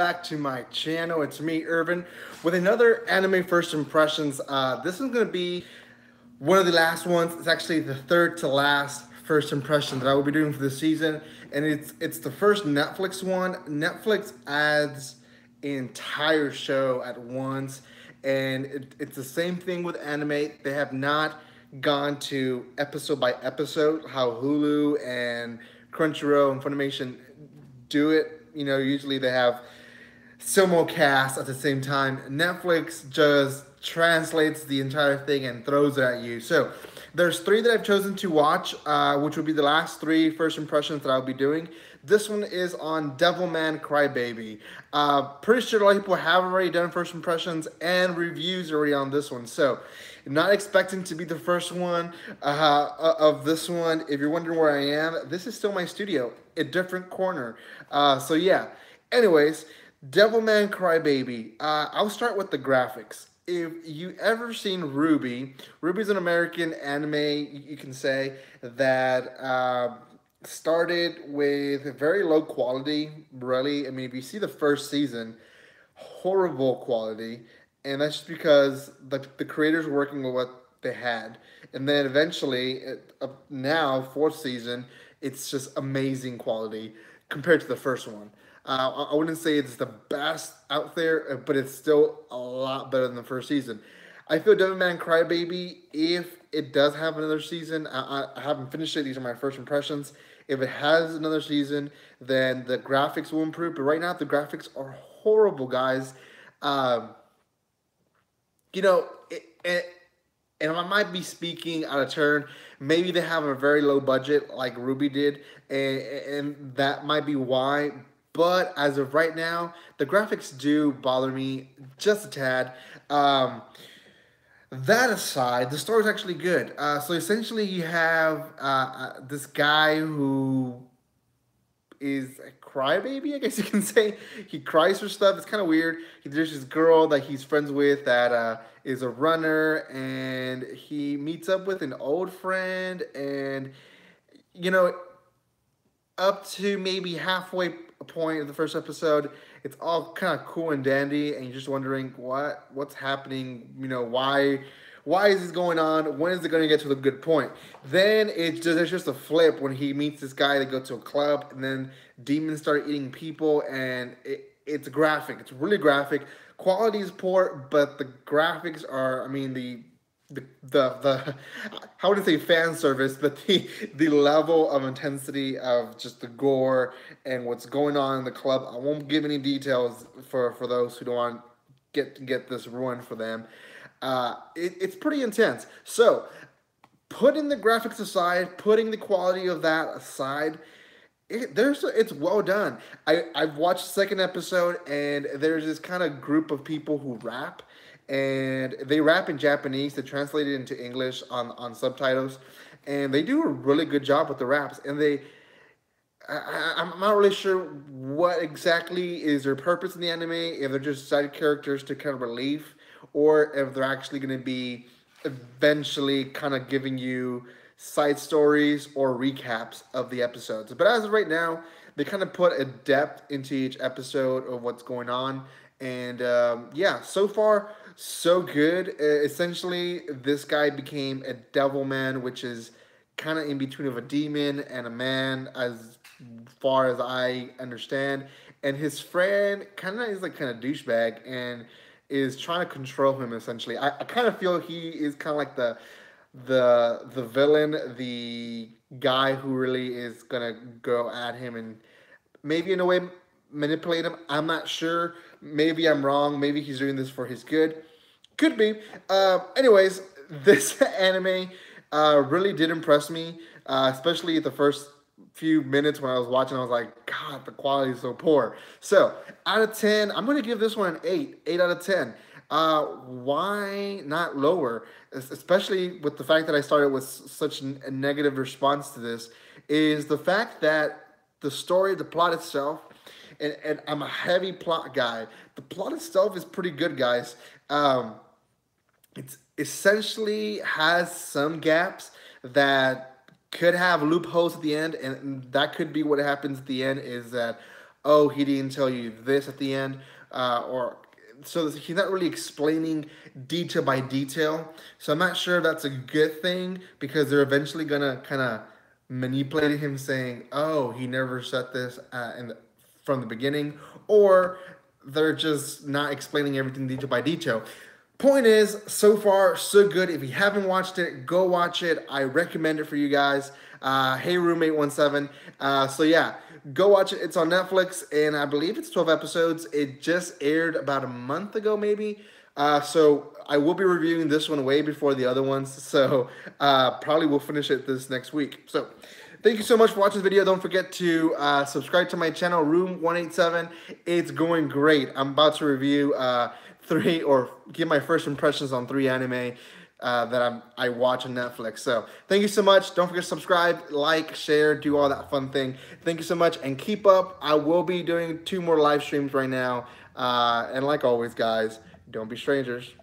back to my channel. It's me, Irvin, with another anime first impressions. This is going to be one of the last ones. It's actually the third to last first impression that I will be doing for this season, and it's the first Netflix one. Netflix adds an entire show at once, and it's the same thing with anime. They have not gone to episode by episode how Hulu and Crunchyroll and Funimation do it. You know, usually they have simulcast at the same time. Netflix just translates the entire thing and throws it at you. So there's three that I've chosen to watch, which will be the last three first impressions that I'll be doing. This one is on Devilman Crybaby. Pretty sure a lot of people have already done first impressions and reviews already on this one. So not expecting to be the first one of this one. If you're wondering where I am, this is still my studio, a different corner. So yeah, anyways, Devilman Crybaby. I'll start with the graphics. If you ever seen Ruby, Ruby's an American anime, you can say, that started with very low quality, really. I mean, if you see the first season, horrible quality, and that's just because the creators were working with what they had. And then eventually, now, fourth season, it's just amazing quality compared to the first one. I wouldn't say it's the best out there, but it's still a lot better than the first season. I feel Devilman Crybaby, if it does have another season, I haven't finished it. These are my first impressions. If it has another season, then the graphics will improve. But right now, the graphics are horrible, guys. You know, and I might be speaking out of turn. Maybe they have a very low budget like Ruby did, and that might be why. But as of right now, the graphics do bother me just a tad. That aside, the story is actually good. So essentially, you have this guy who is a crybaby, I guess you can say. He cries for stuff. It's kind of weird. There's this girl that he's friends with that is a runner, and he meets up with an old friend, and you know, up to maybe halfway point of the first episode, it's all kind of cool and dandy, and you're just wondering what's happening. You know, why is this going on? When is it going to get to the good point? Then there's just a flip when he meets this guy. They go to a club, and then demons start eating people, and it's graphic. It's really graphic. Quality is poor, but the graphics are. I mean the I wouldn't say fan service, but the level of intensity of just the gore and what's going on in the club. I won't give any details for those who don't want get this ruined for them. It's pretty intense. So, putting the graphics aside, putting the quality of that aside, it's well done. I've watched the second episode, and there's this kind of group of people who rap, and they rap in Japanese. They translate it into English on subtitles, and they do a really good job with the raps. And I'm not really sure what exactly is their purpose in the anime. If they're just side characters to kind of relief, or if they're actually going to be eventually kind of giving you side stories or recaps of the episodes. But as of right now, they kind of put a depth into each episode of what's going on. And yeah, so far, so good. Essentially, this guy became a devil man, which is kind of in between of a demon and a man, as far as I understand. And his friend kind of is like kind of douchebag and is trying to control him. Essentially, I kind of feel he is kind of like the villain, the guy who really is gonna go at him and maybe in a way manipulate him. I'm not sure. Maybe I'm wrong. Maybe he's doing this for his good. Could be. Anyways, this anime really did impress me, especially the first few minutes when I was watching. I was like, God, the quality is so poor. So, out of 10, I'm going to give this one an 8. 8 out of 10. Why not lower? Especially with the fact that I started with such a negative response to this, is the fact that the story, the plot itself, and I'm a heavy plot guy. The plot itself is pretty good, guys. It's essentially has some gaps that could have loopholes at the end, and that could be what happens at the end, is that oh, he didn't tell you this at the end, or so he's not really explaining detail by detail. So I'm not sure if that's a good thing because they're eventually gonna kind of manipulate him, saying, "Oh, he never said this from the beginning," or they're just not explaining everything detail by detail. Point is, so far, so good. If you haven't watched it, go watch it. I recommend it for you guys. Hey Roommate 17. So yeah, go watch it. It's on Netflix, and I believe it's 12 episodes. It just aired about a month ago, maybe. So I will be reviewing this one way before the other ones. So probably will finish it this next week. So thank you so much for watching this video. Don't forget to subscribe to my channel, Room 187. It's going great. I'm about to review three, or give my first impressions on 3 anime that I watch on Netflix. So thank you so much. Don't forget to subscribe, like, share, do all that fun thing. Thank you so much, and keep up. I will be doing 2 more live streams right now. And like always, guys, don't be strangers.